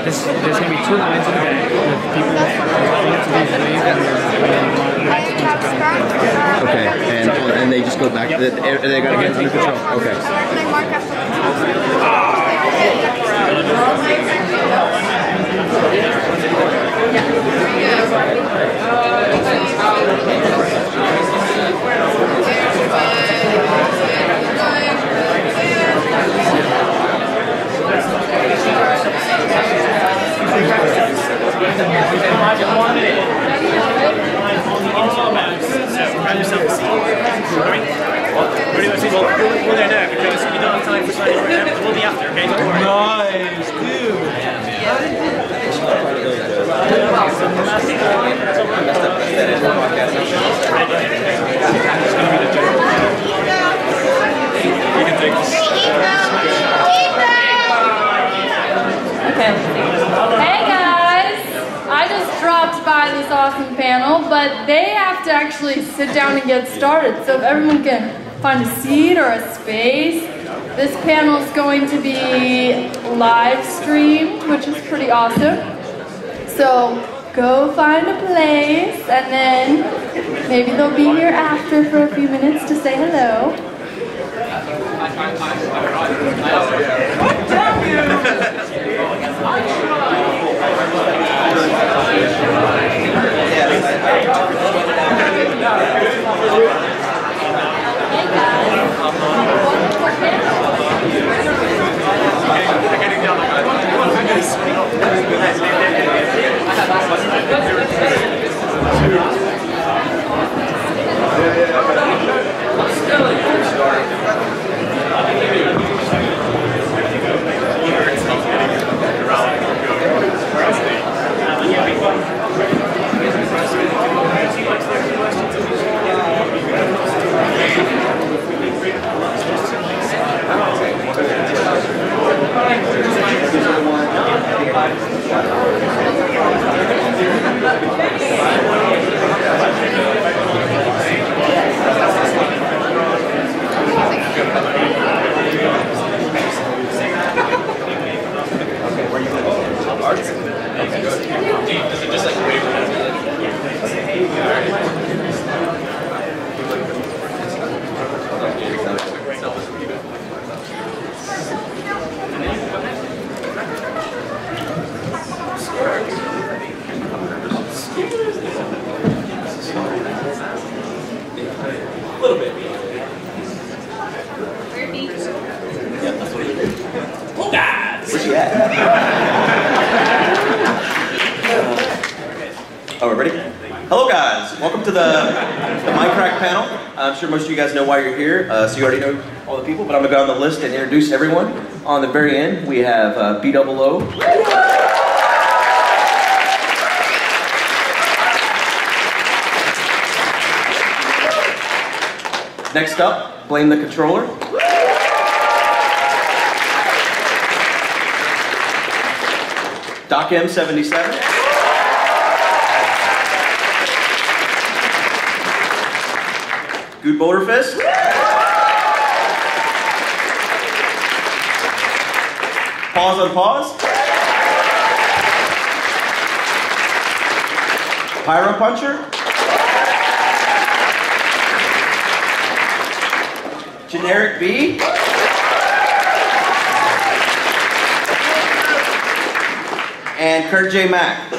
There's going to be 2 lines a day with people that Okay, and they just go back. They got to get under control. Okay. We're there now because we don't have time for signing right now. We'll be after, okay? Don't worry. Nice, dude. Okay. Hey guys! I just dropped by this awesome panel, but they have to actually sit down and get started. So if everyone can find a seat or a space. This panel is going to be live streamed, which is pretty awesome. So go find a place, and then maybe they'll be here after for a few minutes to say hello. Oh, we're ready? Hello guys, welcome to the Mindcrack panel. I'm sure most of you guys know why you're here, so you already know all the people, but I'm going to go on the list and introduce everyone. On the very end, we have B-double-O. Next up, Blame the Controller. Doc M77. GuudeBoulderfist. Pause on pause. Pyro Puncher. Generic B. And Kurt J. Mack.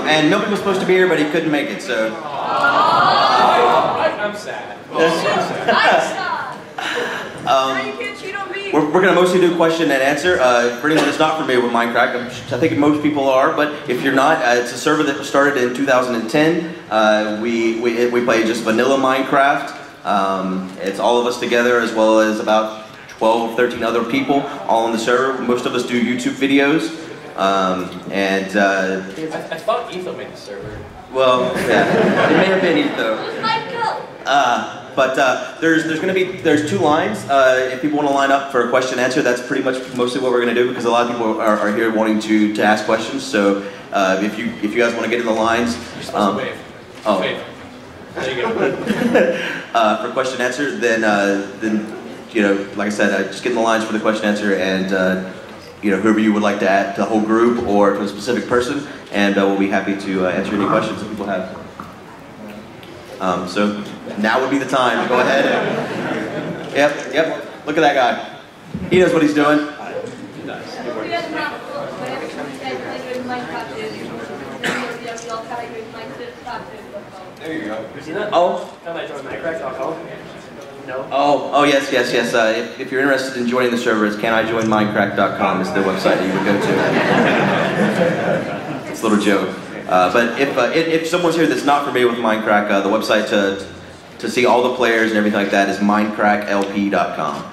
And nobody was supposed to be here, but he couldn't make it, so. I'm sad. We're going to mostly do question and answer. For anyone that's not familiar with Mindcrack, I think most people are, but if you're not, it's a server that was started in 2010. We play just vanilla Minecraft. It's all of us together, as well as about 12, 13 other people, all on the server. Most of us do YouTube videos. I thought Etho made the server. Well, yeah, it may have been Etho. But there's 2 lines. If people want to line up for a question and answer, that's pretty much mostly what we're going to do, because a lot of people are here wanting to ask questions. So if you guys want to get in the lines, Wave. Oh. Wave. There you go. For question and answer, then you know, like I said, just get in the lines for the question and answer, and you know, whoever you would like to add to the whole group or to a specific person, and we'll be happy to answer any questions that people have. So now would be the time to go ahead and, yep, look at that guy. He knows what he's doing. There you go. You seen that? Oh. Minecrack.com? No. Oh, yes. If you're interested in joining the server, it's canijoinminecrack.com is the website that you would go to. It's a little joke. But if someone's here that's not familiar with Mindcrack, the website to see all the players and everything like that is mindcracklp.com.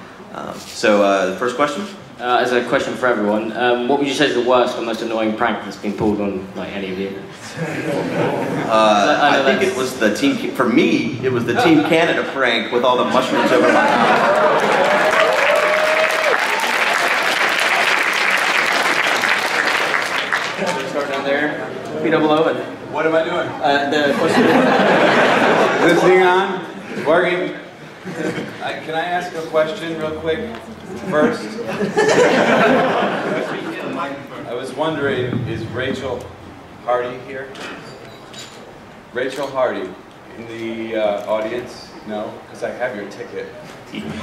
So the first question? As a question for everyone, what would you say is the worst or most annoying prank that's been pulled on like any of you? I think it was the team. For me, it was the Team Canada prank with all the mushrooms over my house. Start down there, feet below, and What am I doing? the question. Is this thing on? It's working. Can I ask a question real quick first? I was wondering, is Rachel Hardy here? Rachel Hardy in the audience? No? Because I have your ticket.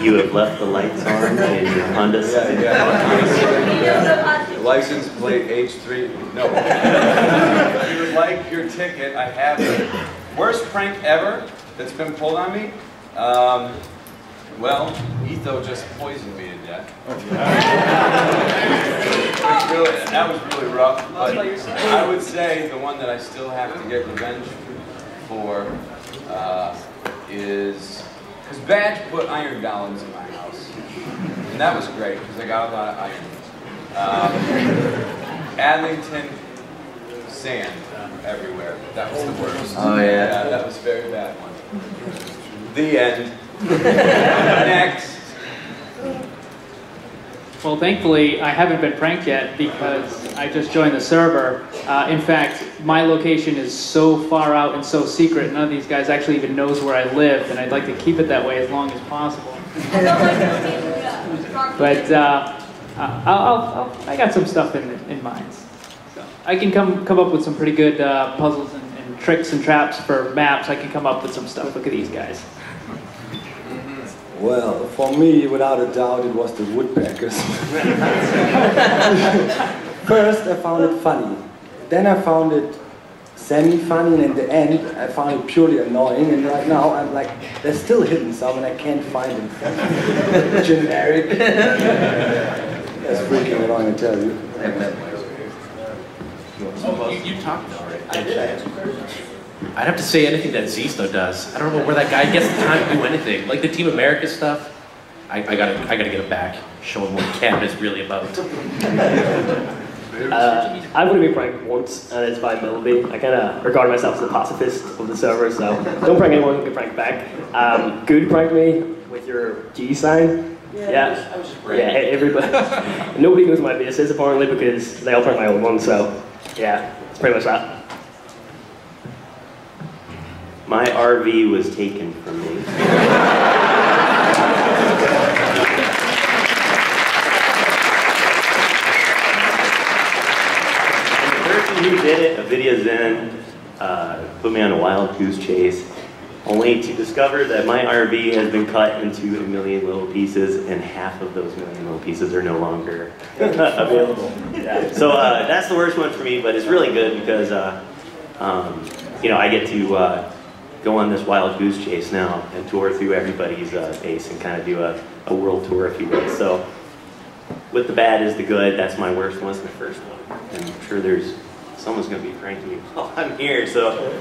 You have left the lights on in your Honda Civic. Yeah. License plate H3. No. If you would like your ticket, I have it. Worst prank ever that's been pulled on me? Well, Etho just poisoned me to death. That was really rough. But I would say the one that I still have to get revenge for is... Because Badge put iron golems in my house. And that was great, because I got a lot of iron. Adlington sand everywhere. That was the worst. Oh, yeah. That was a very bad one. The end. Next. Well, thankfully, I haven't been pranked yet because I just joined the server. In fact, my location is so far out and so secret, none of these guys actually even knows where I live, and I'd like to keep it that way as long as possible. But I got some stuff in mind. So I can come up with some pretty good puzzles and tricks and traps for maps. I can come up with some stuff. Look at these guys. Well, for me, without a doubt, it was the woodpeckers. First, I found it funny. Then I found it semi-funny, and in the end, I found it purely annoying. And right now, I'm like, they're still hidden some, and I can't find them. Generic. That's freaking annoying, I tell you. You talked already. I'd have to say anything that Zisto does. I don't know where that guy gets the time to do anything. Like the Team America stuff, I gotta get him back. Show him what Canada's really about. I've only been pranked once, and it's by Melody. I kind of regard myself as the pacifist of the server, so don't prank anyone who can prank back. Good pranked me with your G sign. Yeah, everybody. Nobody knows my base is apparently because they all pranked my old one, so yeah, it's pretty much that. My RV was taken from me. The person who did it, a video's in, put me on a wild goose chase, only to discover that my RV has been cut into a million little pieces, and half of those million little pieces are no longer available. Yeah. So that's the worst one for me, but it's really good because you know, I get to go on this wild goose chase now and tour through everybody's base and kind of do a world tour, if you will. So with the bad is the good. That's my worst one. It's the first one. And I'm sure someone's going to be pranking me while I'm here, so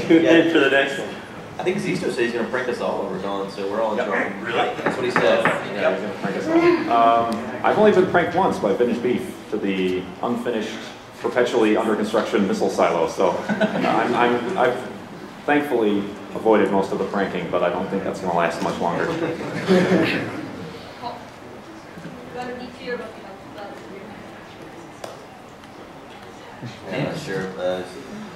tune in for the next one. I think Zisto said he's going to prank us all when we're gone, so we're all in trouble. Really? That's what he said. Yeah, he's going to prank us all. I've only been pranked once by Vintage Beef to the unfinished, perpetually under construction missile silo, so I've thankfully avoided most of the pranking, but I don't think that's going to last much longer. Yeah, sure.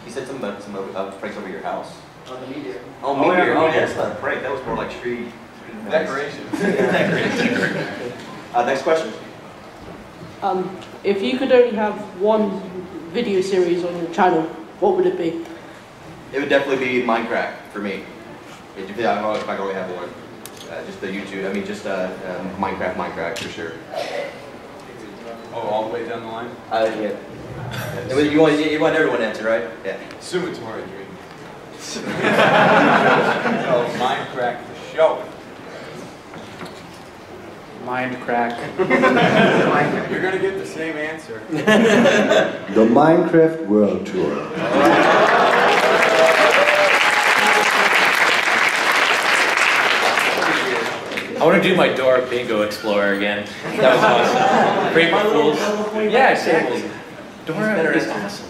He said something about some pranks over your house. On the meteor. Oh, meteor. Oh, yeah, that's not a prank. That was more like tree decoration. Next question. If you could only have one video series on your channel, what would it be? It would definitely be Mindcrack for me. If I could only have one. Just the YouTube, I mean just Minecrack for sure. Oh, all the way down the line? Yeah. You want everyone to answer, right? Yeah. Summatory dream. Oh, Mindcrack for show. Mindcrack. You're gonna get the same answer. The Minecraft World Tour. I want to do my Dora Bingo Explorer again. That was awesome. Great fools. Yeah, exactly. Dora is awesome.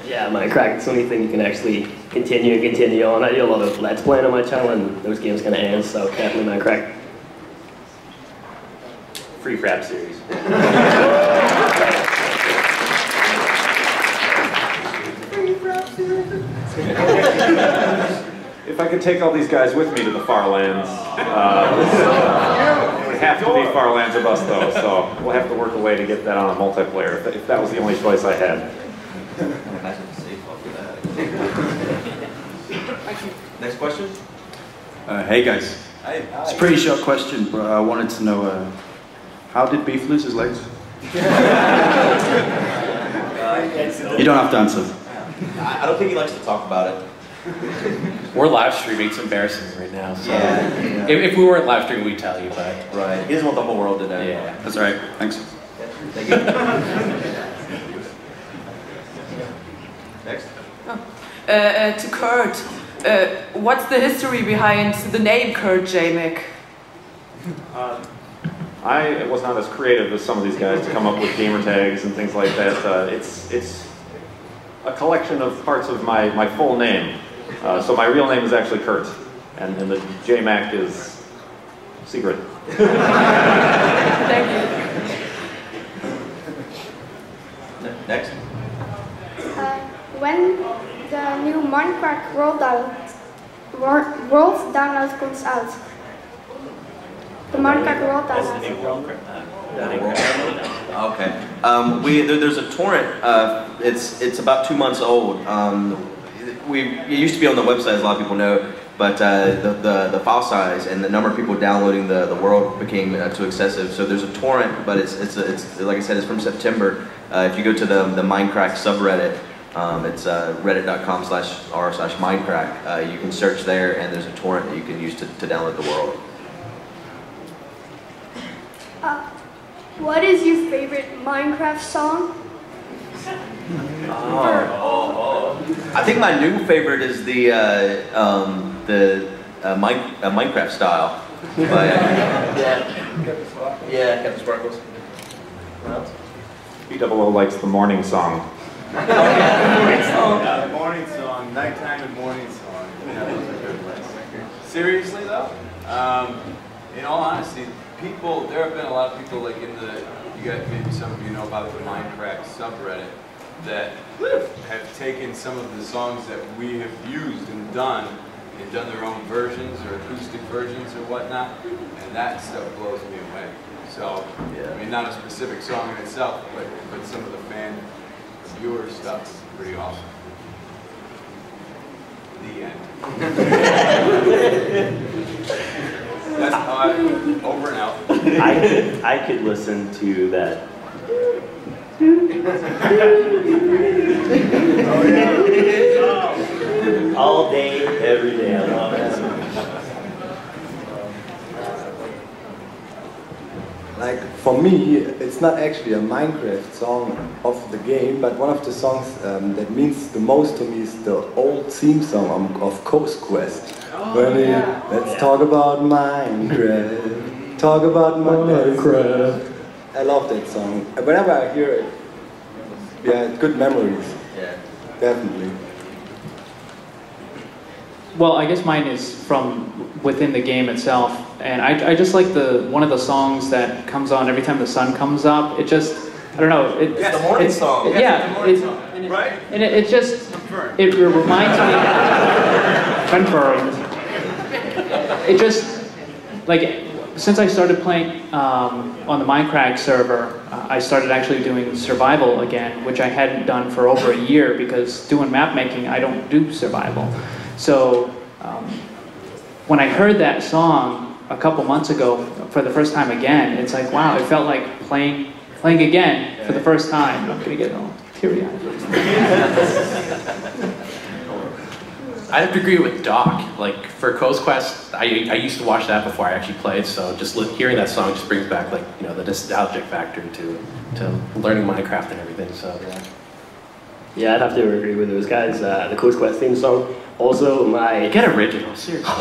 Yeah, Minecrack, it's the only thing you can actually continue on. I do a lot of Let's Playing on my channel, and those games kind of end, so definitely Minecraft. Free Frap series. If I could take all these guys with me to the far lands, it would have to be far lands or bust though, so we'll have to work a way to get that on a multiplayer if that was the only choice I had. Next question? Hey guys. Hi. It's a pretty short question, but I wanted to know, how did Beef lose his legs? You don't have to answer. I don't think he likes to talk about it. We're live streaming, it's embarrassing right now. So Yeah. If we weren't live streaming, we'd tell you, but... Right. He doesn't want the whole world to know. Yeah. That's all right. Thanks. Thank you. Next. To Kurt, what's the history behind the name Kurt Amick? I was not as creative as some of these guys to come up with gamer tags and things like that. It's a collection of parts of my full name. So my real name is actually Kurt, and the JMac is secret. Thank you. Next. When the new Mindcrack world download comes out. The Mindcrack world download. Okay. There's a torrent. It's about 2 months old. It used to be on the website, as a lot of people know, but the file size and the number of people downloading the world became too excessive. So there's a torrent, but it's like I said, it's from September. If you go to the Mindcrack subreddit, it's reddit.com/r/Mindcrack. You can search there, and there's a torrent that you can use to download the world. What is your favorite Minecraft song? I think my new favorite is the Minecraft style. Yeah, Captain Sparkles. Eepblah likes the morning song. Yeah, morning song, nighttime and morning song. Yeah, those are good ones. Seriously though, in all honesty, there have been a lot of people like maybe some of you know about the Mindcrack subreddit that have taken some of the songs that we have used and done their own versions or acoustic versions or whatnot, and that stuff blows me away. So, I mean, not a specific song in itself, but some of the viewer stuff is pretty awesome. The end. That's over and out. I could listen to that. All day, every day. I love it. Like, for me, it's not actually a Minecraft song of the game, but one of the songs that means the most to me is the old theme song of Coast Quest. Let's talk about Minecraft, talk about Minecraft. I love that song. Whenever I hear it, yeah, good memories. Yeah. Definitely. Well, I guess mine is from within the game itself, and I just like one of the songs that comes on every time the sun comes up. It just, I don't know. It's the morning song. Yeah, it's the morning song. Right? And it just, it reminds me. confirmed. It just, like, since I started playing on the Mindcrack server, I started actually doing survival again, which I hadn't done for over a year because doing map making, I don't do survival. So when I heard that song a couple months ago for the first time again, it's like, wow, it felt like playing again for the first time. I'm gonna get all teary-eyed. I have to agree with Doc. Like for Coast Quest, I used to watch that before I actually played. So just hearing that song just brings back like the nostalgic factor to learning Minecraft and everything. So yeah. Yeah, I'd have to agree with those guys. The Coast Quest theme song. Also, get original, seriously.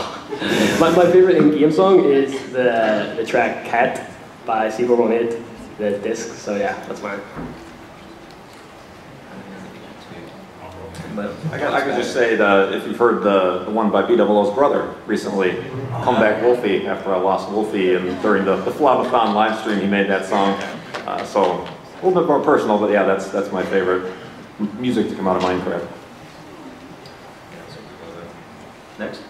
my favorite in-game song is the track "Cat" by C418, the disc. So yeah, that's mine. But I could just say that if you've heard the one by B00's brother recently, Come Back Wolfie, after I lost Wolfie, and during the Flabathon live stream he made that song. So a little bit more personal, but yeah, that's my favorite music to come out of Minecraft. Next.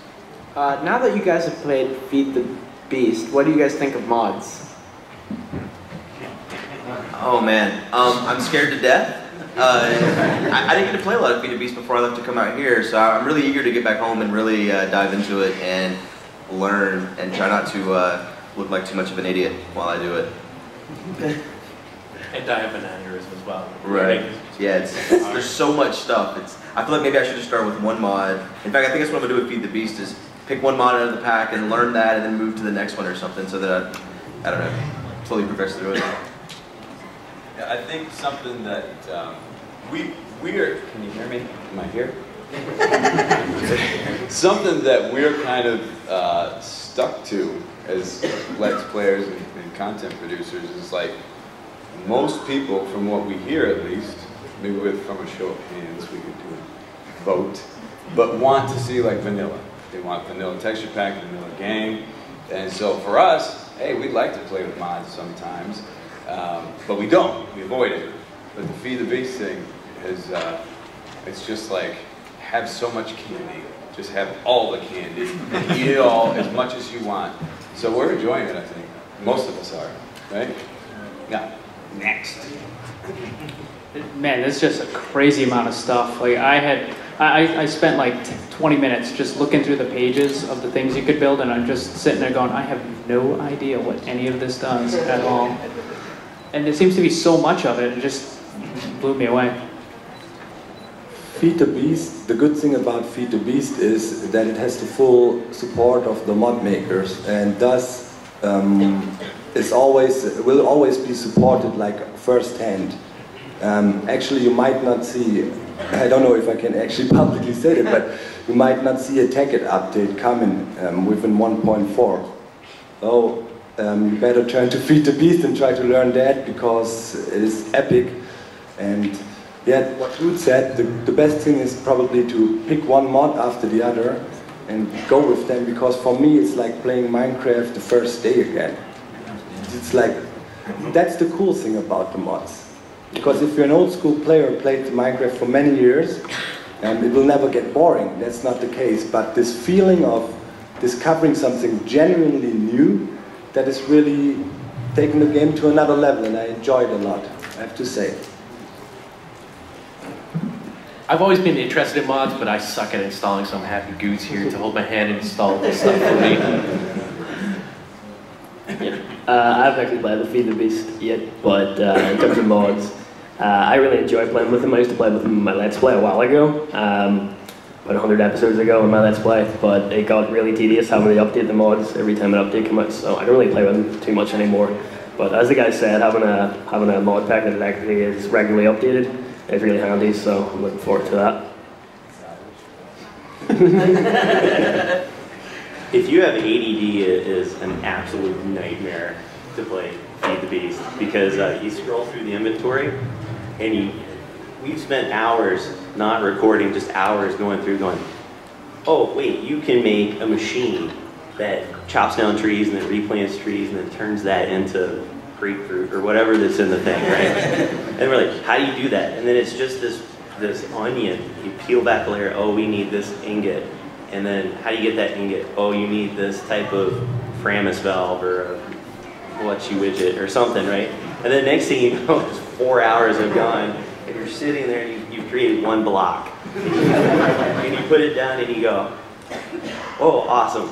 Now that you guys have played Feed the Beast, what do you guys think of mods? Oh man, I'm scared to death. I didn't get to play a lot of Feed the Beast before I left to come out here, so I'm really eager to get back home and really dive into it and learn and try not to look like too much of an idiot while I do it. And die of an aneurysm as well. Right. Yeah, there's so much stuff. I feel like maybe I should just start with one mod. In fact, I think that's what I'm gonna do with Feed the Beast is pick one mod out of the pack and learn that and then move to the next one or something so that I don't know, slowly progress through it. Yeah, I think something that we are, can you hear me? Am I here? Something that we're kind of stuck to as Let's Players and content producers is like most people, from what we hear at least, maybe from a show of hands we could do a vote, but want to see like vanilla. They want vanilla texture pack, vanilla game. And so for us, hey, we'd like to play with mods sometimes, but we don't. We avoid it. But the Feed the Beast thing is, it's just like, have so much candy. Just have all the candy. Eat it all as much as you want. So we're enjoying it, I think. Most of us are, right? Yeah. Next. Man, there's just a crazy amount of stuff. Like I spent like 20 minutes just looking through the pages of the things you could build, and I'm just sitting there going, I have no idea what any of this does at all. And there seems to be so much of it, it just blew me away. Feed the Beast, the good thing about Feed the Beast is that it has the full support of the mod makers, and thus will always be supported like first-hand. Actually, you might not see, I don't know if I can actually publicly say it, but you might not see a Tagged update coming within 1.4. So you better turn to Feed the Beast and try to learn that, because it is epic. And yeah, what Ruud said, the best thing is probably to pick one mod after the other and go with them, because for me it's like playing Minecraft the first day again. It's like, that's the cool thing about the mods. Because if you're an old school player who played Minecraft for many years, it will never get boring. That's not the case. But this feeling of discovering something genuinely new, that is really taking the game to another level, and I enjoyed it a lot, I have to say. I've always been interested in mods, but I suck at installing, so I'm happy Guude's here to hold my hand and install this stuff for me. I haven't actually played the Feed the Beast yet, but in terms of mods, I really enjoy playing with them. I used to play with them in my Let's Play a while ago, about 100 episodes ago in my Let's Play, but it got really tedious having to update the mods every time an update came out, so I don't really play with them too much anymore. But as the guy said, having a mod pack that actually is regularly updated is really handy, so I'm looking forward to that. If you have ADD, it is an absolute nightmare to play Feed the Beast, because you scroll through the inventory, and we've spent hours not recording, just hours going through going, oh wait, you can make a machine that chops down trees and then replants trees and then turns that into grapefruit or whatever that's in the thing, right? And we're like, how do you do that? And then it's just this onion. You peel back a layer, oh, we need this ingot. and then how do you get that ingot? Oh, you need this type of Framus valve or a Whatchi widget or something, right? And then next thing you know, 4 hours have gone, and you're sitting there and you've created one block. And you put it down and you go, oh, awesome.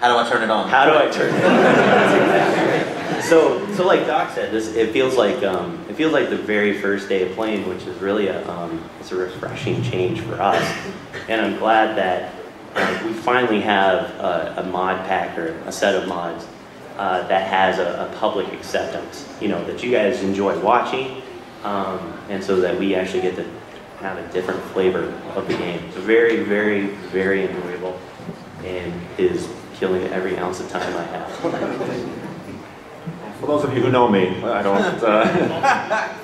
How do I turn it on? How do I turn it on? That's exactly right. So like Doc said, it feels like the very first day of playing, which is really it's a refreshing change for us. And I'm glad that we finally have a mod pack or a set of mods that has a public acceptance. You know, that you guys enjoy watching, and so that we actually get to have a different flavor of the game. It's very, very, very enjoyable, and is killing every ounce of time I have. For those of you who know me, I don't.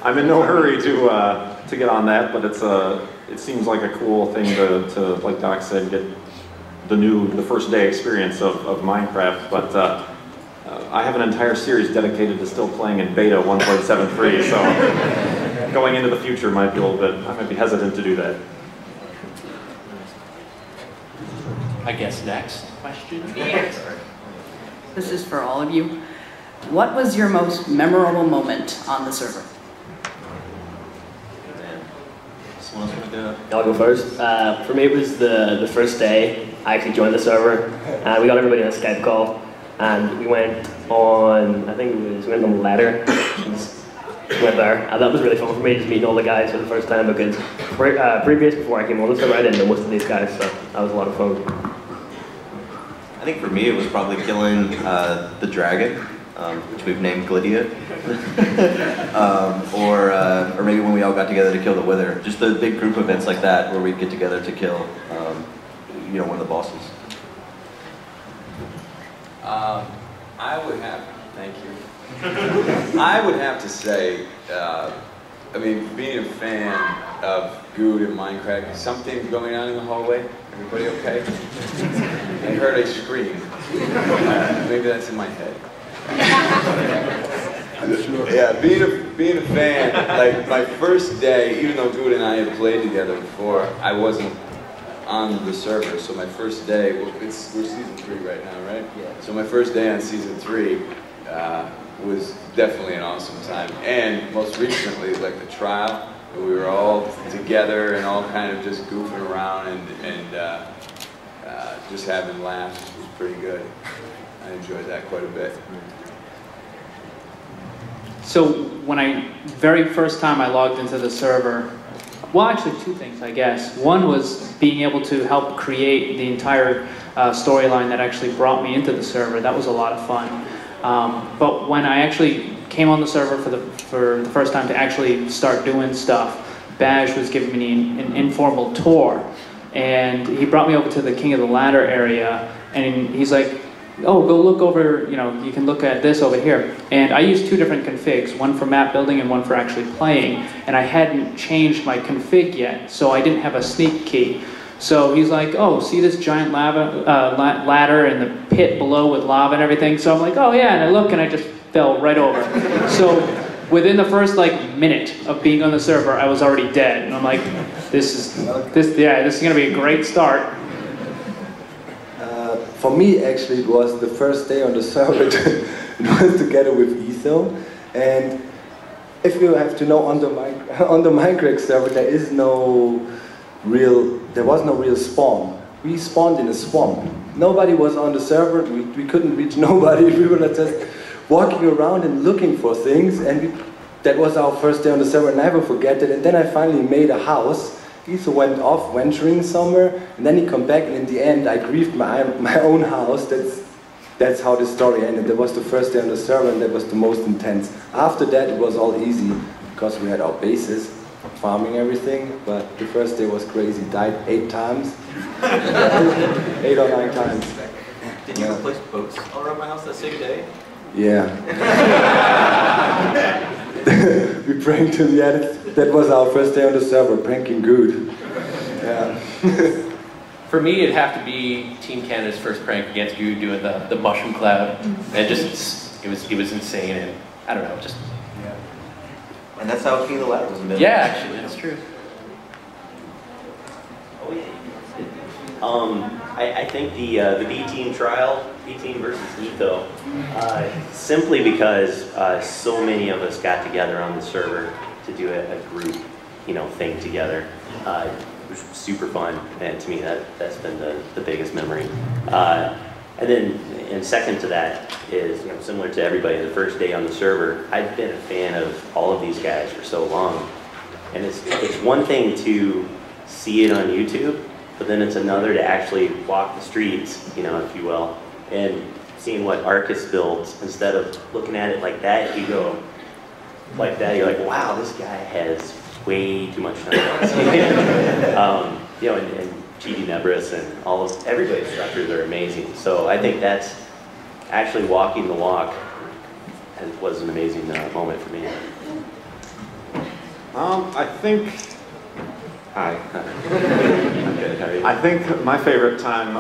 I'm in no hurry to get on that, but it seems like a cool thing to like Doc said, get the first day experience of Minecraft. But I have an entire series dedicated to still playing in beta 1.73, so going into the future might be a little bit. I might be hesitant to do that. I guess next question. This is for all of you. What was your most memorable moment on the server? Someone else want to go? I'll go first. For me, it was the first day I actually joined the server, and we got everybody on a Skype call, and we went on, I think we went on the ladder, went there, and that was really fun for me, just meeting all the guys for the first time, because previous, before I came on the server, I didn't know most of these guys, so that was a lot of fun. I think for me it was probably killing the dragon, which we've named Glydia, or maybe when we all got together to kill the Wither. Just the big group events like that where we'd get together to kill, one of the bosses. I would have, thank you. I would have to say, I mean, being a fan of Guude and Mindcrack, something going on in the hallway? Everybody okay? I heard a scream. Maybe that's in my head. Yeah, being a fan, like my first day, even though Guude and I had played together before, I wasn't on the server. So my first day, we're season 3 right now, right? Yeah. So my first day on season 3 was definitely an awesome time. And most recently, like the trial, we were all together and all kind of just goofing around and just having laughs. It was pretty good. I enjoyed that quite a bit. So when very first time I logged into the server, well, actually 2 things, I guess. One was being able to help create the entire storyline that actually brought me into the server. That was a lot of fun. But when I actually came on the server for the first time to actually start doing stuff, Baj was giving me an informal tour, and he brought me over to the King of the Ladder area, and he's like, oh, go look over, you can look at this over here. And I used 2 different configs, one for map building and one for actually playing, and I hadn't changed my config yet, so I didn't have a sneak key. So he's like, oh, see this giant ladder and the pit below with lava and everything? So I'm like, oh yeah, and I look and I just fell right over. So within the first minute of being on the server, I was already dead. And I'm like, this is gonna be a great start. For me, actually, it was the first day on the server. It was together with Etho, and if you have to know, on the Mindcrack server, there was no real spawn. We spawned in a swamp. Nobody was on the server. We couldn't reach nobody. We were just walking around and looking for things, and that was our first day on the server. And I never forget it. And then I finally made a house. Etho went off venturing somewhere, and then he come back, and in the end I grieved my own house. That's how the story ended. That was the first day on the server, and that was the most intense. After that it was all easy, because we had our bases, farming everything, but the first day was crazy. Died 8 times. 8 or 9 times. Did you place boats all around my house that same day? Yeah. We pranked him, that was our first day on the server, pranking Guude. Yeah. For me, it'd have to be Team Canada's first prank against Guude doing the mushroom cloud. And it was insane, and I don't know, just... Yeah. And that's how King of the Ladder was invented. Yeah, actually, that's true. Oh, yeah. I think the B team trial, B team versus Etho, simply because so many of us got together on the server to do a group, thing together. It was super fun, and to me that's been the biggest memory. And second to that is, similar to everybody, the first day on the server, I've been a fan of all of these guys for so long, and it's one thing to see it on YouTube, but then it's another to actually walk the streets, if you will, and seeing what Arcus builds. Instead of looking at it like that, you go like that, you're like, wow, this guy has way too much time. And GD Nebris and everybody's structures are amazing. So I think that's actually walking the walk was an amazing moment for me. I think. Hi. I'm good. How are you? I think my favorite time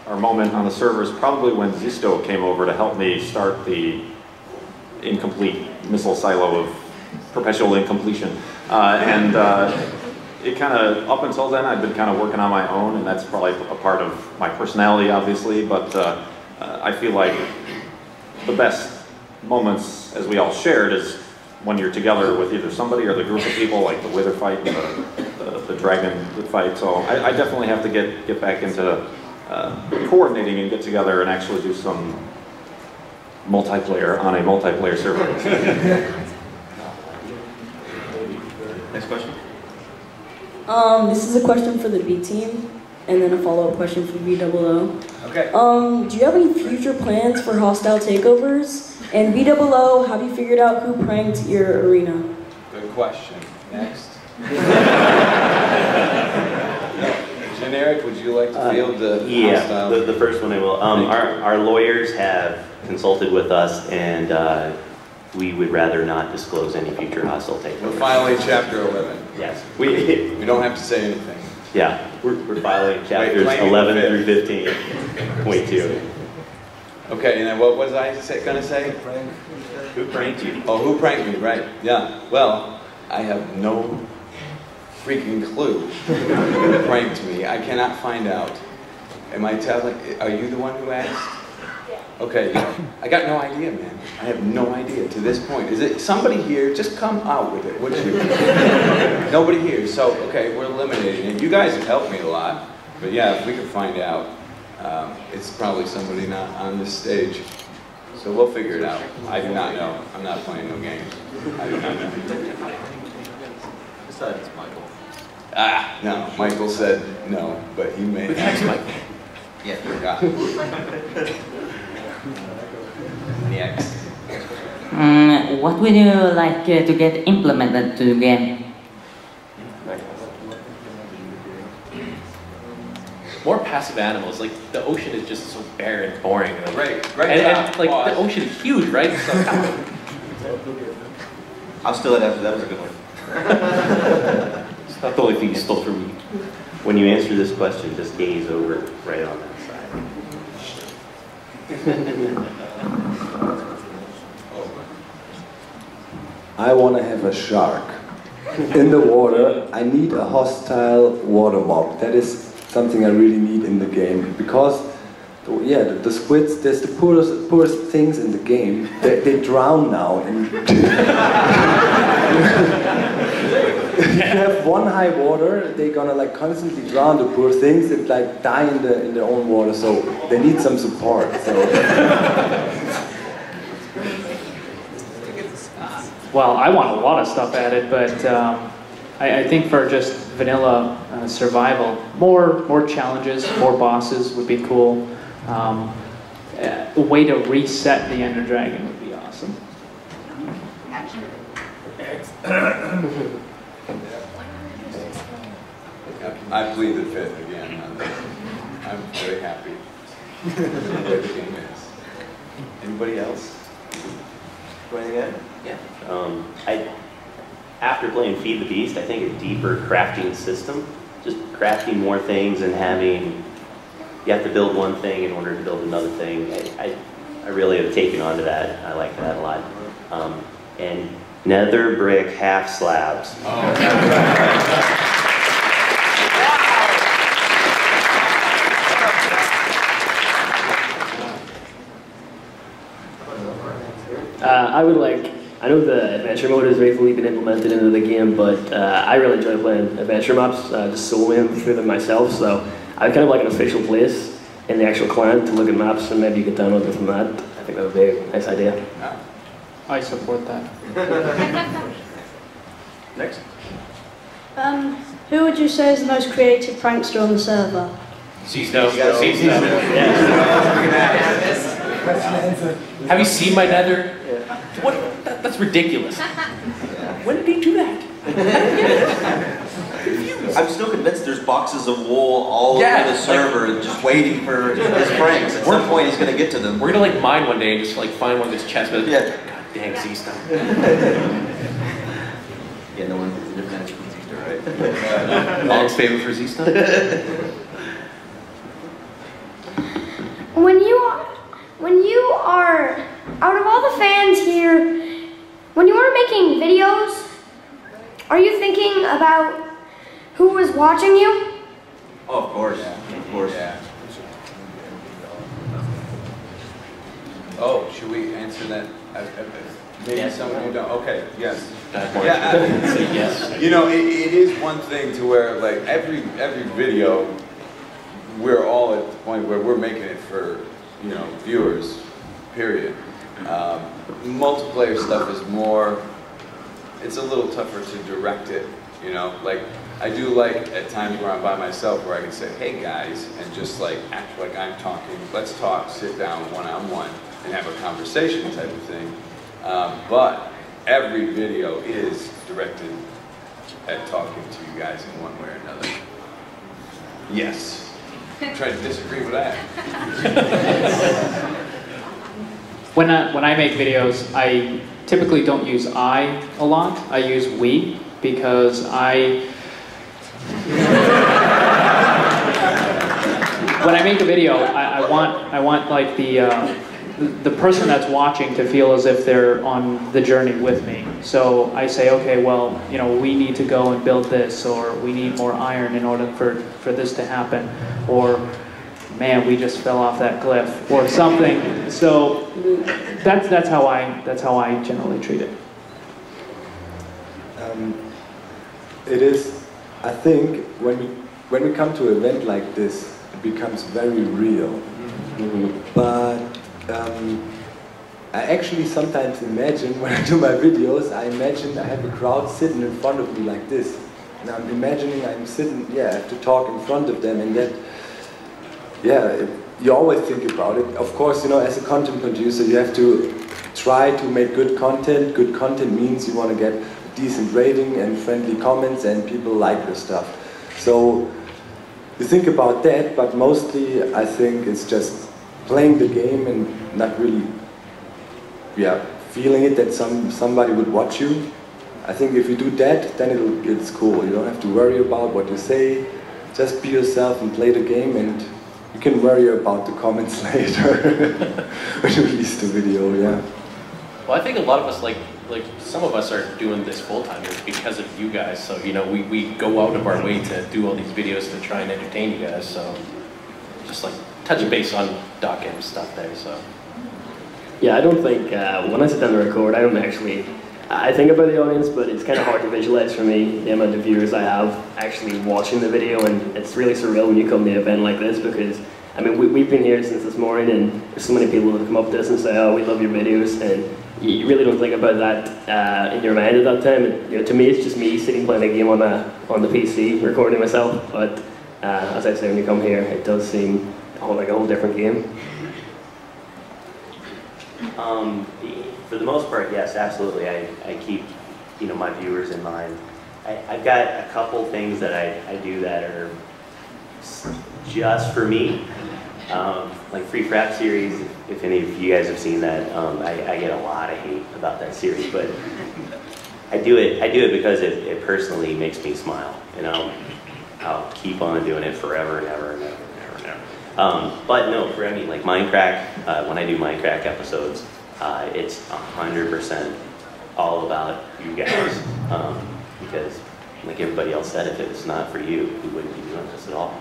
or moment on the server is probably when Zisto came over to help me start the incomplete missile silo of perpetual incompletion. It kind of, up until then, I'd been kind of working on my own, and that's probably a part of my personality, obviously, but I feel like the best moments, as we all shared, is when you're together with either somebody or the group of people, like the Wither fight and the dragon fight. So I definitely have to get back into coordinating and get together and actually do some multiplayer on a multiplayer server. Next question. This is a question for the B team, and then a follow-up question for BOO. Okay. Do you have any future plans for hostile takeovers? And BOO, have you figured out who pranked your arena? Good question. Next. Generic, would you like to field the hostile? Yeah, the first one I will. Our lawyers have consulted with us, and we would rather not disclose any future hostile takeovers. We're filing Chapter 11. Yes. We don't have to say anything. Yeah, we're filing chapters 11 through 15.2. Okay, and then what was I going to say? Who pranked you? Oh, who pranked me, right. Yeah, well, I have no freaking clue who pranked me. I cannot find out. Am I telling, are you the one who asked? Okay, I got no idea, man. I have no idea to this point. Is it somebody here? Just come out with it, would you? Nobody here, so, okay, we're eliminating it. You guys have helped me a lot, but yeah, if we could find out, it's probably somebody not on this stage. So we'll figure it out. I do not know. I'm not playing no games. I do not know. Besides Michael. Ah, no, Michael said no, but he may have. Michael? Yeah. Forgot. Next. What would you like to get implemented to the game? More passive animals. Like the ocean is just so bare and boring. Like, right. And like the ocean is huge, right? So, I'll steal it after that. Was a good one. It's not the only thing you stole from me. When you answer this question, just gaze over right on that side. I want to have a shark in the water. I need a hostile water mob. That is something I really need in the game, because the squids, there's the poorest things in the game. They drown now, and if you have one high water, they're gonna like constantly drown, the poor things, and like die in their own water. So they need some support. So. Well, I want a lot of stuff added, but I think for just vanilla survival, more challenges, more bosses would be cool. A way to reset the Ender Dragon would be awesome. I plead the fifth again. I'm very happy with the way the game is. Anybody else? Going again? Yeah. After playing Feed the Beast, I think a deeper crafting system, just crafting more things and having, you have to build one thing in order to build another thing. I really have taken on to that. I like that a lot. And nether brick half slabs. Oh, I would like. I know the adventure mode has recently been implemented into the game, but I really enjoy playing adventure maps, just soloing through them myself. So I kind of like an official place in the actual client to look at maps, and maybe you could download them from that. I think that would be a nice idea. I support that. Next. Who would you say is the most creative prankster on the server? Zisto. Have you seen my nether? What? That's ridiculous. When did he do that? I'm still convinced there's boxes of wool all over the server just waiting for his pranks. At some point he's going to get to them. We're going to like mine one day and just like find one of his chests. But yeah. God dang, Zisto. Yeah, no one managed from Zisto, right? All in favor for Zisto? When you are, out of all the fans here, when you are making videos, are you thinking about who is watching you? Oh, of course. Yeah. Of course. Yeah. Oh, should we answer that? Maybe someone who don't. Okay, yes. Yes. You know, it is one thing to where like every video, we're all at the point where we're making it for, you know, viewers, period. Multiplayer stuff is more, it's a little tougher to direct it, you know? Like, I do like at times where I'm by myself where I can say, hey guys, and just like act like I'm talking, let's talk, sit down one-on-one and have a conversation type of thing. But every video is directed at talking to you guys in one way or another. Yes. I'm trying to disagree with that. When I make videos, I typically don't use I a lot. I use we because when I make a video, I want like the person that's watching to feel as if they're on the journey with me. So I say, okay, well, you know, we need to go and build this, or we need more iron in order for this to happen, or man, we just fell off that cliff, or something. So that's how I generally treat it. It is, I think, when we come to an event like this, it becomes very real. But I actually sometimes imagine, when I do my videos, I imagine I have a crowd sitting in front of me like this. And I'm imagining I'm sitting, I have to talk in front of them, and that, you always think about it. Of course, you know, as a content producer, you have to try to make good content. Good content means you want to get a decent rating and friendly comments and people like your stuff. So you think about that, but mostly I think it's just playing the game and not really feeling it that somebody would watch you. I think if you do that, then it's cool. You don't have to worry about what you say. Just be yourself and play the game, and you can worry about the comments later when you release the video, Well, I think a lot of us, like some of us are doing this full-time because of you guys. So, you know, we go out of our way to do all these videos to try and entertain you guys. So, just like touch base on Doc and stuff there, so. Yeah, I don't think, when I sit down to record, I think about the audience, but it's kind of hard to visualize for me the amount of viewers I have actually watching the video, and it's really surreal when you come to an event like this because, I mean, we've been here since this morning, and there's so many people that come up to us and say, oh, we love your videos, and you really don't think about that in your mind at that time. And, you know, to me, it's just me sitting playing a game on the PC, recording myself, but as I say, when you come here, it does seem like a whole different game. For the most part, yes, absolutely. I keep, you know, my viewers in mind. I've got a couple things that I do that are just for me. Like Free Frap series, if any of you guys have seen that, I get a lot of hate about that series, but I do it because it personally makes me smile, and I'll keep on doing it forever and ever and ever and ever and ever. But no, for like Mindcrack, when I do Mindcrack episodes, it's 100% all about you guys, because like everybody else said, if it was not for you, we wouldn't be doing this at all.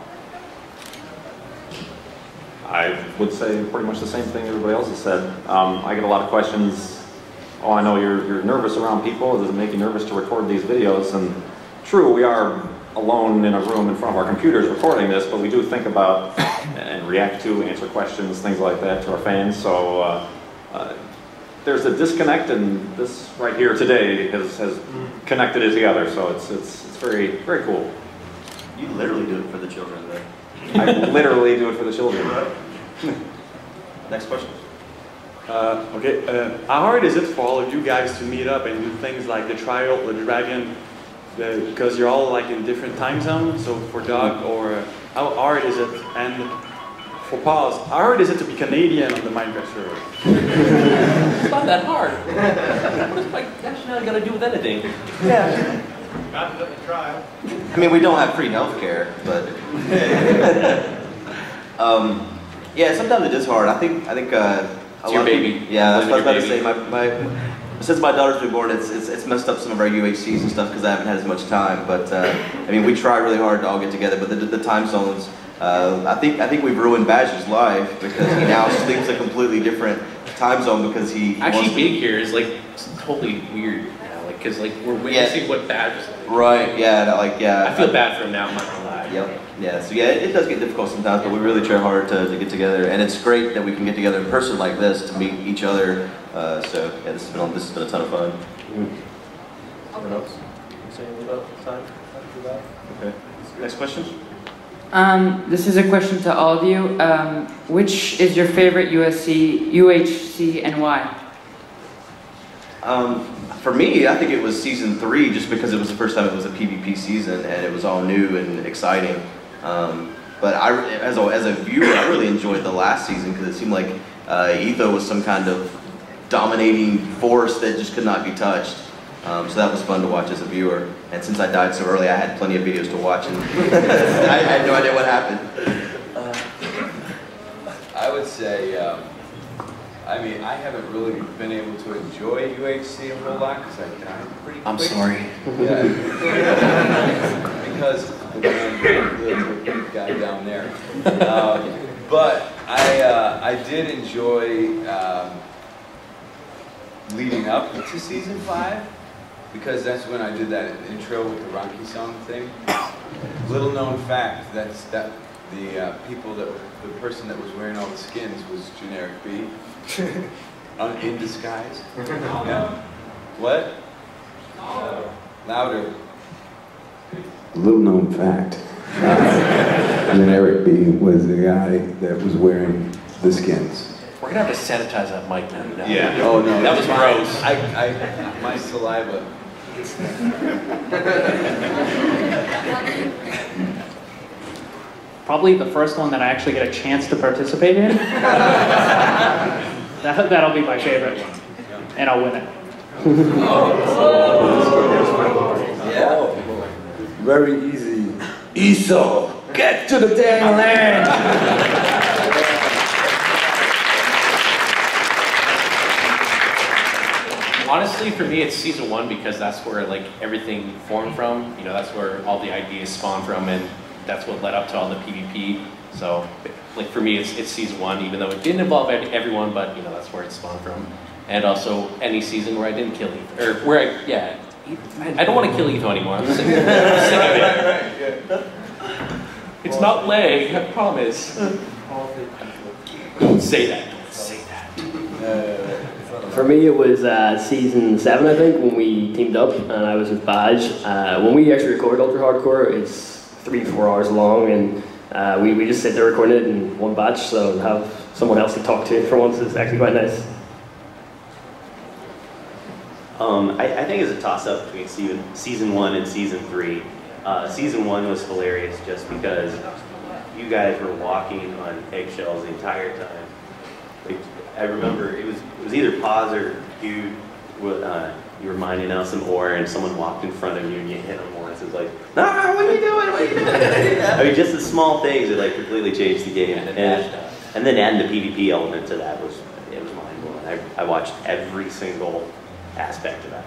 I would say pretty much the same thing everybody else has said. I get a lot of questions oh, I know you're nervous around people. Does it make you nervous to record these videos? And true, we are alone in a room in front of our computers recording this, but we do think about and react to, answer questions, things like that to our fans. So there's a disconnect, and this right here today has connected it together. So it's very, very cool. You literally do it for the children, though. I literally do it for the children. Next question. Okay, how hard is it for all of you guys to meet up and do things like the trial or the dragon, because you're all like in different time zones? So for Doug, or how hard is it? And for Paul, how hard is it to be Canadian on the Minecraft server? It's not that hard. What's my nationality got to do with anything? Yeah. Not the trial. I mean, we don't have free healthcare, but yeah, sometimes it is hard. I think it's your baby. Yeah, that's what I was about to say. Since my daughter's been born, it's messed up some of our UHCs and stuff because I haven't had as much time. But I mean, we try really hard to all get together. But the time zones, I think we've ruined Badge's life because he now sleeps a completely different time zone because he actually being here is like totally weird. Because like we're witnessing what Badge is like. Right, yeah, I feel bad for him now, I'm not gonna lie. Yep, yeah, so yeah, it does get difficult sometimes, but we really try hard to get together, and it's great that we can get together in person like this to meet each other, so yeah, this has been a ton of fun. What else? Saying about time after that? Okay, next question? This is a question to all of you. Which is your favorite UHC and why? For me, I think it was season 3, just because it was the first time it was a PvP season and it was all new and exciting. But as a viewer, I really enjoyed the last season because it seemed like Etho was some kind of dominating force that just could not be touched. So that was fun to watch as a viewer. And since I died so early, I had plenty of videos to watch, and I had no idea what happened. I would say, I mean, I haven't really been able to enjoy UHC a whole lot because I died pretty quick. I'm sorry. Yeah. Because the big guy down there. But I did enjoy leading up to season 5 because that's when I did that intro with the Rocky song thing. Little known fact, that the person that was wearing all the skins was Generic B. In disguise. Yeah. What? Louder. Little known fact. Generic B was the guy that was wearing the skins. We're gonna have to sanitize that mic now. You know? Yeah. Oh no. That was gross. My saliva. Probably the first one that I actually get a chance to participate in. That'll be my favorite one, and I'll win it. Very easy. Esau, get to the damn land! Honestly, for me, it's season 1 because that's where like everything formed from. You know, that's where all the ideas spawned from, and that's what led up to all the PvP. So, like for me, it's season 1, even though it didn't involve everyone, but you know that's where it spawned from. And also any season where I didn't kill Etho, or where I don't want to kill Etho anymore. I'm sick of it. It's not leg, I promise. Don't say that. Don't say that. For me, it was season 7, I think, when we teamed up, and I was with Badge. When we actually record Ultra Hardcore, it's 3-4 hours long, and we just sit there recording it in one batch, so to have someone else to talk to for once is actually quite nice. I think it's a toss-up between season 1 and season 3. Season 1 was hilarious just because you guys were walking on eggshells the entire time. Like, I remember it was either Paz or Guude. You were mining out some ore and someone walked in front of you and you hit them once. It was like, ah, what are you doing? What are you doing? I mean, just the small things that like completely changed the game. And then adding the PvP element to that was mind-blowing. I watched every single aspect of that.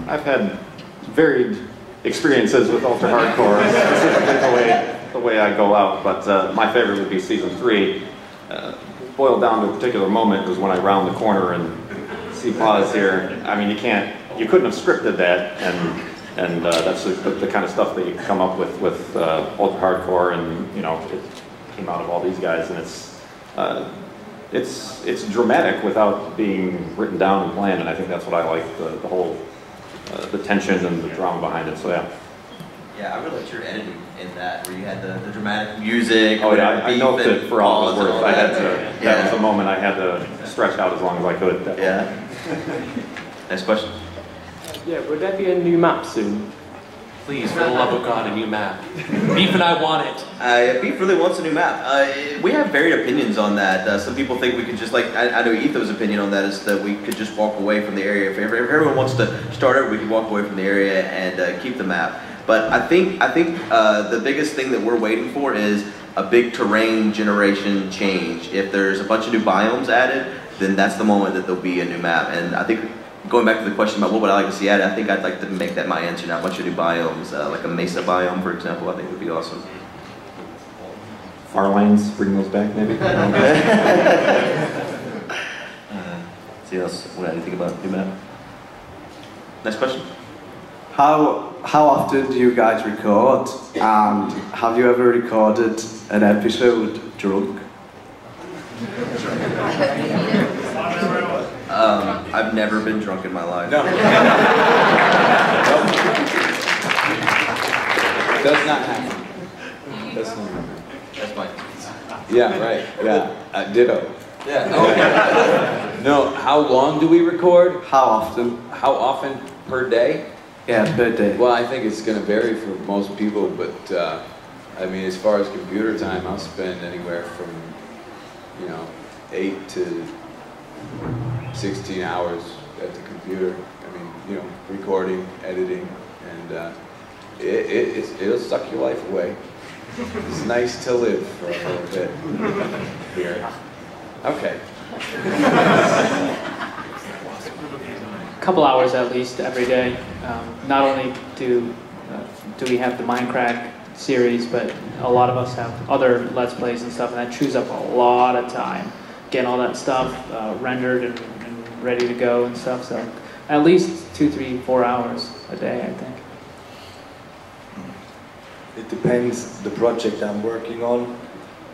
I've had varied experiences with Ultra Hardcore, specifically the way I go out, but my favorite would be season 3. boiled down to a particular moment was when I round the corner and see Pause here. I mean, you couldn't have scripted that, and that's the kind of stuff that you can come up with Ultra Hardcore, and you know, it came out of all these guys, and it's dramatic without being written down and planned, and I think that's what I like, the whole the tension and the drama behind it. So yeah. Yeah, I really liked your editing in that, where you had the dramatic music. Oh yeah, I milked it for all it was worth. I had to. Yeah. That was a moment I had to stretch out as long as I could. Definitely. Yeah. Next question. Yeah, would there be a new map soon? Please, for the love of God, a new map. Beef and I want it. Beef really wants a new map. We have varied opinions on that. Some people think we could just, like, I know Etho's opinion on that is that we could just walk away from the area. If everyone wants to start it, we could walk away from the area and keep the map. But I think the biggest thing that we're waiting for is a big terrain generation change. If there's a bunch of new biomes added, then that's the moment that there'll be a new map. And I think, going back to the question about what would I like to see added, I think I'd like to make that my answer now. A bunch of new biomes, like a mesa biome, for example, I think would be awesome. Farlands, bring those back maybe? See else, what do you think about new map? Next question. How often do you guys record, and have you ever recorded an episode drunk? I've never been drunk in my life. No. Does not happen. Does not happen. That's fine. Yeah, right. Yeah. Ditto. Yeah. Okay. No, how long do we record? How often? How often per day? Yeah, per day. Well, I think it's going to vary for most people, but I mean, as far as computer time, I'll spend anywhere from, 8 to 16 hours at the computer. I mean, recording, editing, and it'll suck your life away. It's nice to live for a little bit here. Okay. A couple hours at least every day. Not only do we have the Mindcrack series, but a lot of us have other Let's Plays and stuff, and that chews up a lot of time. Getting all that stuff rendered and ready to go and stuff, so at least 2, 3, 4 hours a day, I think. It depends the project I'm working on.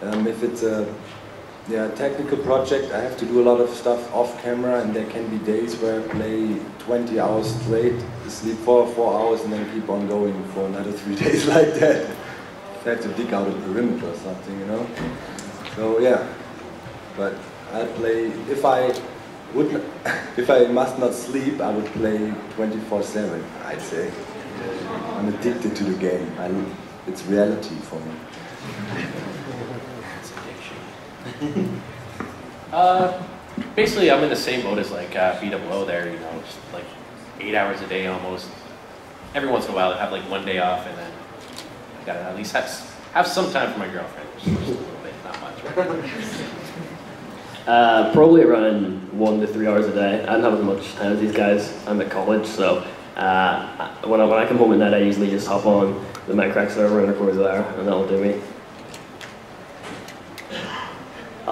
If it's a technical project, I have to do a lot of stuff off camera, and there can be days where I play 20 hours straight, sleep for 4 hours, and then keep on going for another 3 days like that. I have to dig out a perimeter or something, So yeah, but I play, if I must not sleep, I would play 24/7, I'd say. I'm addicted to the game. It's reality for me. Basically, I'm in the same boat as like BWO there, just like 8 hours a day almost. Every once in a while, I have like 1 day off, and then I gotta at least have some time for my girlfriend. Just a little bit, not much. Probably around 1 to 3 hours a day. I don't have as much time as these guys. I'm at college, so when I come home at night, I usually just hop on the Minecrack server and record there, and that'll do me. A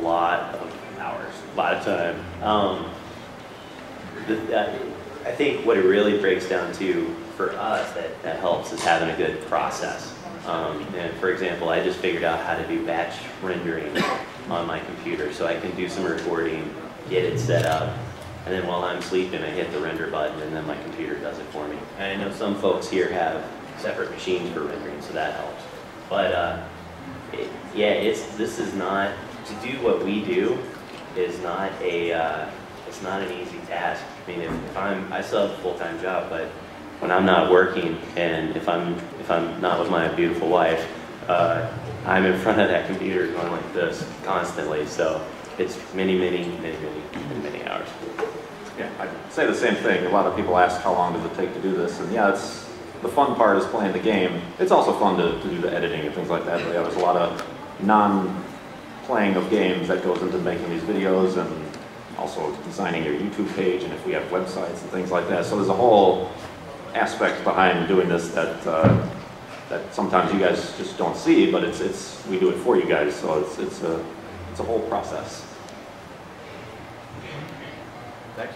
lot of hours, a lot of time. I think what it really breaks down to for us that helps is having a good process. And for example, I just figured out how to do batch rendering on my computer, so I can do some recording, get it set up, and then while I'm sleeping, I hit the render button, and then my computer does it for me. And I know some folks here have separate machines for rendering, so that helps. But this is not, to do what we do is not it's not an easy task. I mean, I still have a full-time job, but when I'm not working, and if I'm not with my beautiful wife, I'm in front of that computer going like this constantly. So it's many hours. Yeah, I'd say the same thing. A lot of people ask how long does it take to do this, and yeah, the fun part is playing the game. It's also fun to do the editing and things like that, but yeah, there's a lot of non-playing of games that goes into making these videos, and also designing your YouTube page, and if we have websites and things like that. So there's a whole aspect behind doing this that sometimes you guys just don't see, but we do it for you guys, so it's a whole process. Next.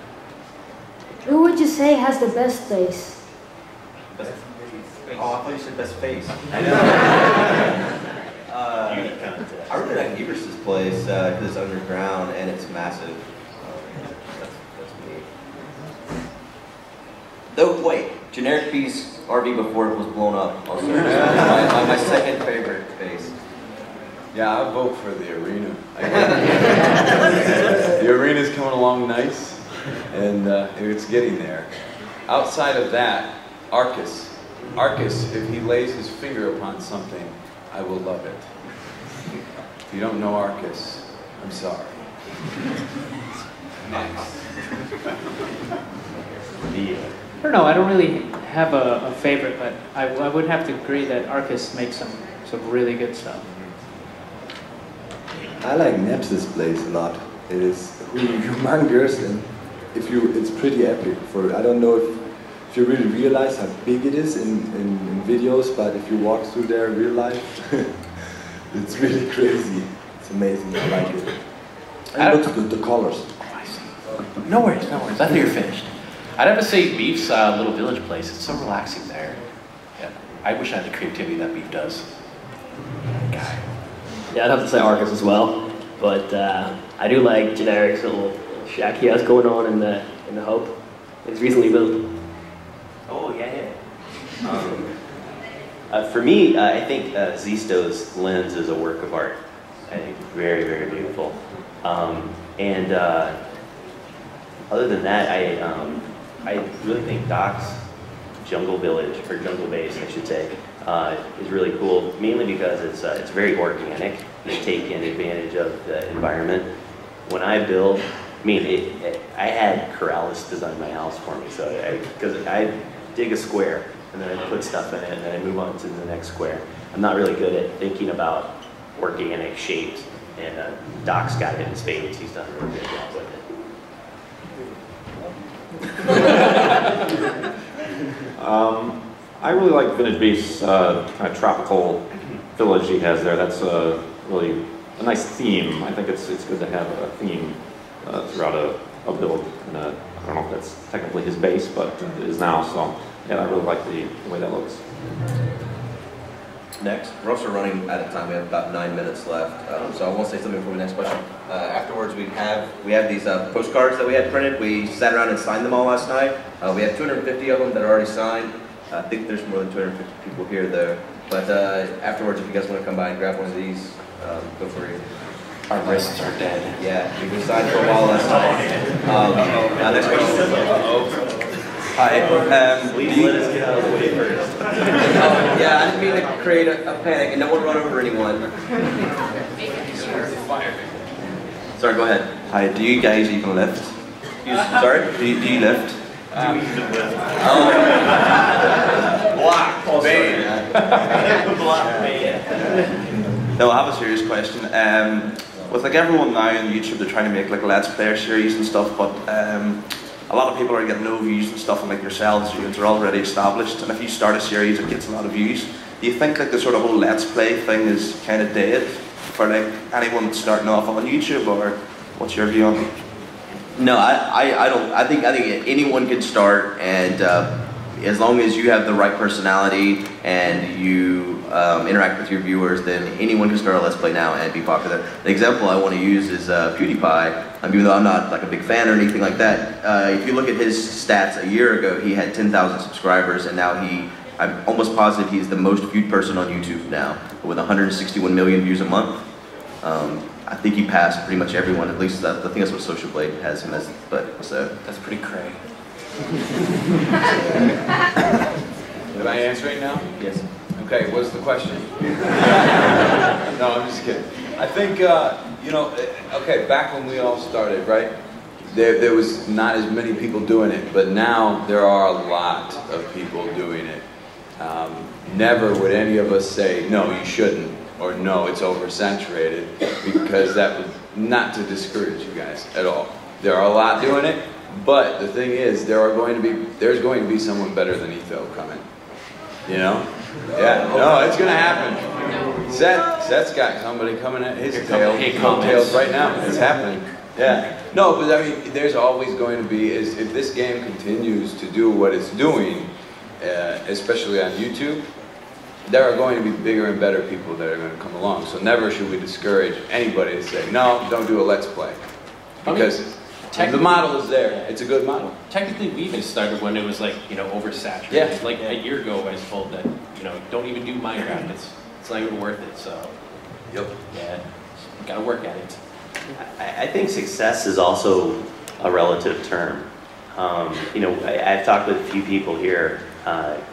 Who would you say has the best face? Oh, I thought you said best face. I really like Eepblah's place because it's underground and it's massive. That's me. Though, wait, Generic B's RV before it was blown up. Also, my second favorite face. Yeah, I'll vote for the arena. The arena's coming along nice, and it's getting there. Outside of that, Arcus. Arcus, if he lays his finger upon something, I will love it. If you don't know Arcus, I'm sorry. Next. I don't know, I don't really have a favorite, but I would have to agree that Arcus makes some really good stuff. I like Nepsis' place a lot. It is really humongous, and it's pretty epic. I don't know if you really realize how big it is in videos, but if you walk through there in real life, it's really crazy. It's amazing. I like it. And it looks good. The colors. No worries, no worries. I think you're finished. I'd have to say Beef's little village place. It's so relaxing there. Yeah, I wish I had the creativity that Beef does. Guy. Yeah, I'd have to say Arcus as well, but I do like Generic's little shack he has going on in the hub. It's recently built. Oh yeah. For me, I think Zisto's lens is a work of art. I think it's very, very beautiful. And other than that, I really think Doc's Jungle Village, or Jungle Base, I should say, is really cool, mainly because it's very organic. It's taking advantage of the environment. When I build, I had Corrales design my house for me, so because I dig a square and then I put stuff in it and then I move on to the next square. I'm not really good at thinking about organic shapes, and Doc's got it in spades. He's done a really good job with it. I really like Vintage Beef's kind of tropical village he has there. That's really a nice theme. I think it's good to have a theme throughout a build. And, I don't know if that's technically his base, but it is now. So yeah, I really like the way that looks. Next, we're also running out of time. We have about 9 minutes left, so I won't say something before the next question. Afterwards, we have these postcards that we had printed. We sat around and signed them all last night. We have 250 of them that are already signed. I think there's more than 250 people here, though. But afterwards, if you guys want to come by and grab one of these, go for it. Our wrists are dead. Yeah, we've been signed for a while last night. Next question. Hi. Please let us get out of the way first. Yeah, I didn't mean to create a panic, and no one run over anyone. Sorry, go ahead. Hi, do you guys even lift? Sorry? Do you lift? Black vein. No, I have a serious question. With like everyone now on YouTube, they're trying to make like Let's Play series and stuff, but a lot of people are getting no views and stuff, and like yourselves, you are already established, and if you start a series, it gets a lot of views. Do you think like the sort of whole Let's Play thing is kind of dead for like anyone starting off on YouTube, or what's your view on it? No, I don't. I think anyone can start, and as long as you have the right personality and you interact with your viewers, then anyone can start a Let's Play now and be popular. The example I want to use is PewDiePie. Even though I'm not like a big fan or anything like that, if you look at his stats a year ago, he had 10,000 subscribers, and now I'm almost positive he's the most viewed person on YouTube now, with 161 million views a month. I think he passed pretty much everyone. At least I think that's what Social Blade has him as. But so that's pretty cray. Am I answering now? Yes. Okay, what's the question? No, I'm just kidding. I think, okay, back when we all started, right? There was not as many people doing it, but now there are a lot of people doing it. Never would any of us say, no, you shouldn't, or no, it's oversaturated, because that was not to discourage you guys at all. There are a lot doing it, but the thing is, there's going to be someone better than Etho coming. You know? Yeah, no, it's going to happen. Seth's got somebody coming at his tails right now. It's happening. Yeah. No, but I mean, there's always going to be, if this game continues to do what it's doing, especially on YouTube, there are going to be bigger and better people that are going to come along. So never should we discourage anybody to say, no, don't do a Let's Play. Because the model is there. It's a good model. Technically, we even started when it was like, you know, oversaturated. Yeah. Like a year ago, I was told that, you know, don't even do Minecraft. It's not even worth it. So, yep. Yeah, got to work at it. I think success is also a relative term. You know, I've talked with a few people here,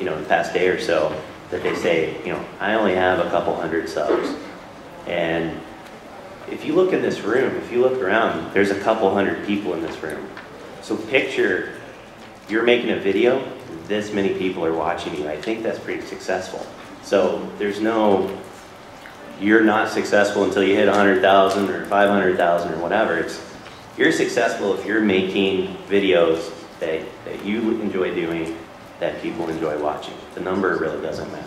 you know, in the past day or so, that they say, you know, I only have a couple hundred subs. And if you look in this room, if you look around, there's a couple hundred people in this room. So picture, you're making a video, this many people are watching you. I think that's pretty successful. So there's no, you're not successful until you hit 100,000 or 500,000 or whatever. You're successful if you're making videos that you enjoy doing, that people enjoy watching. The number really doesn't matter.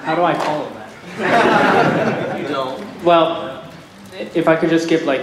How do I follow that? You don't. Well, if I could just give like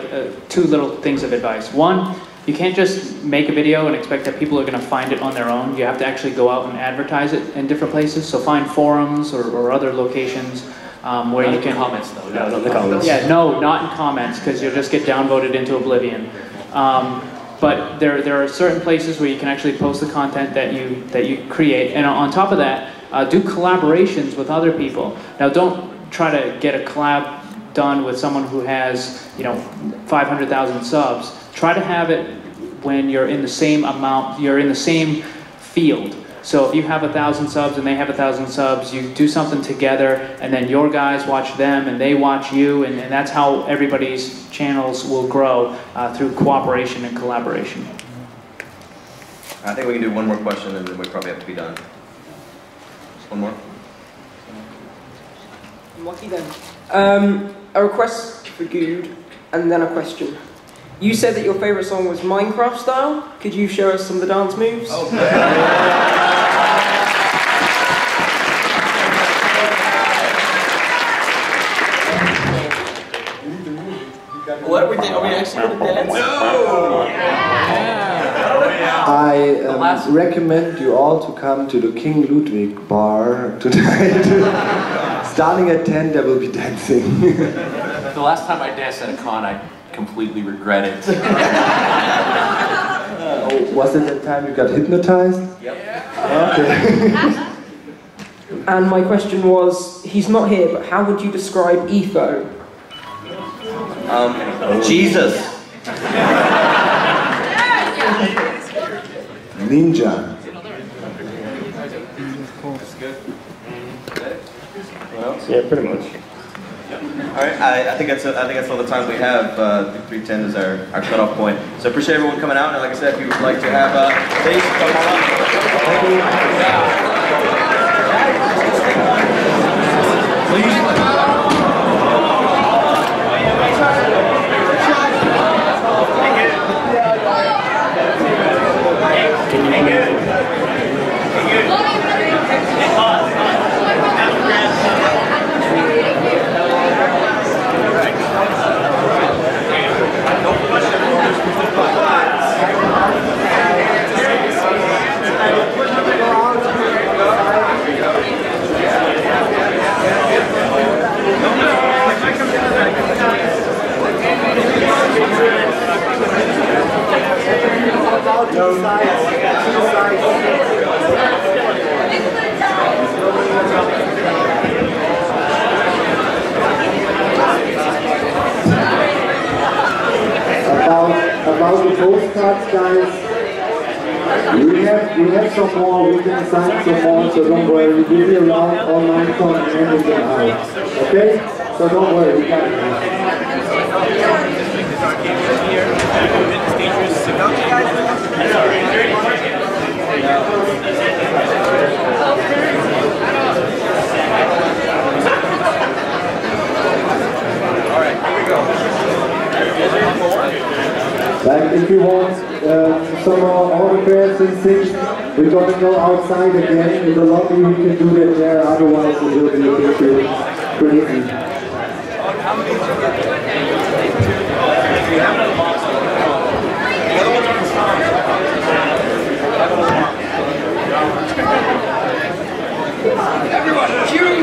two little things of advice. One, you can't just make a video and expect that people are going to find it on their own. You have to actually go out and advertise it in different places. So find forums or other locations where you can... comments though. No, not in the comments. Yeah, no, not in comments, because you'll just get downvoted into oblivion. But there are certain places where you can actually post the content that you create. And on top of that, do collaborations with other people. Now don't try to get a collab done with someone who has, you know, 500,000 subs. Try to have it when you're in the same amount, you're in the same field. So if you have 1,000 subs and they have 1,000 subs, you do something together, and then your guys watch them and they watch you, and that's how everybody's channels will grow through cooperation and collaboration. I think we can do one more question and then we probably have to be done. Just one more. Lucky then. A request for Guud, and then a question. You said that your favourite song was Minecraft style. Could you show us some of the dance moves? Oh, What are we actually going to dance? No! I recommend you all to come to the King Ludwig bar tonight. Starting at 10, there will be dancing. The last time I danced at a con, I completely regret it. Was it the time you got hypnotized? Yep. Okay. And my question was, he's not here, but how would you describe Eepblah? Jesus. Ninja. Yeah, pretty much. All right, I think that's all the time we have. 3:10 is our cutoff point. So appreciate everyone coming out, and like I said, if you would like to have things come About the postcards, guys, we have some more, we can assign some more, so don't worry, we'll be around all Mindcon and handing them out. Okay? So don't worry, we got it. All right, here we go. all the bears and things. We're gonna go outside again in the lobby. We can do that there, otherwise it will be a bit too crazy. Everyone, cue!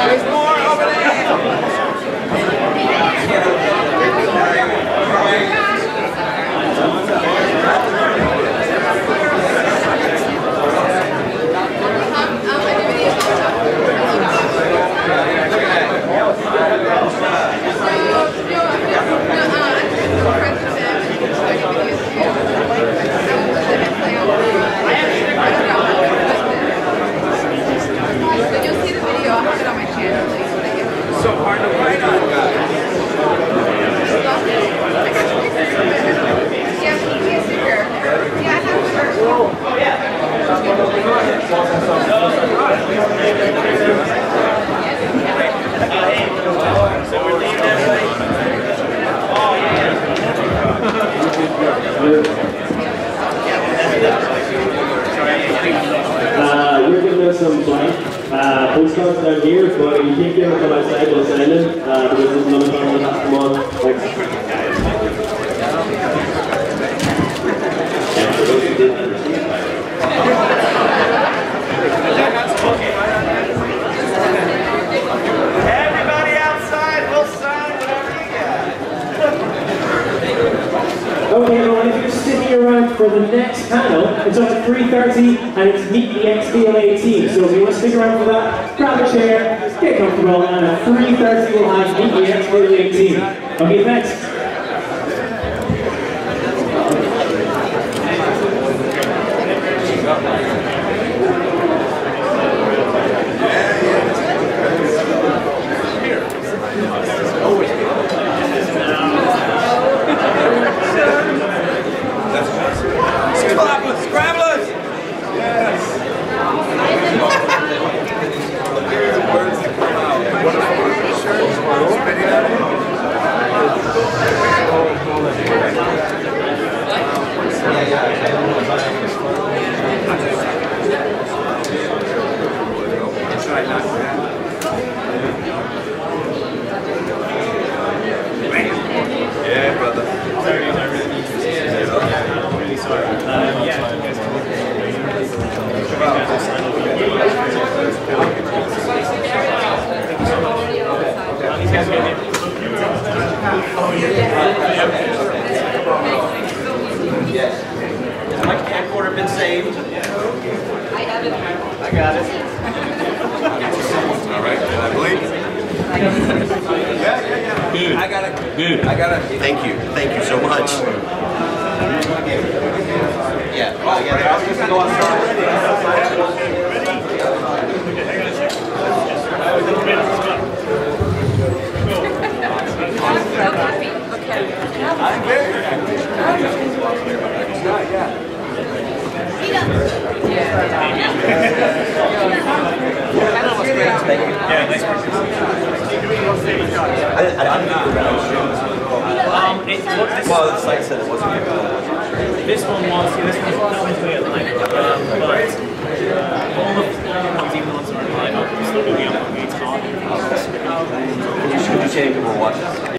There's more over there! So hard to write on, guys. We're giving us some blank postcards down here, but you can't give them from outside, we'll send them because this is another time we'll have to come on. Thanks. Everybody outside, we'll sign whatever you got. Okay, everyone, if you're sticking around for the next panel, it's on at 3:30 and it's Meet the XBLA team. So if you want to stick around for that, grab a chair, get comfortable, and at 3:30 we'll have Meet the XBLA team. Okay, thanks. Scramblers! Yes! Words that come out. Yeah, brother. Yes. Has my camcorder been saved? I have it. I got it. All right, can I blink? Yeah. Good. I got it. Good. I got it. Thank you. Thank you so much. Yeah. I was just go outside. I'm very happy. Well, the site said it wasn't. This one was, this one's not really alive, but all the ones, even the ones that are alive, are still going to be up on the Should we change and we'll watch it?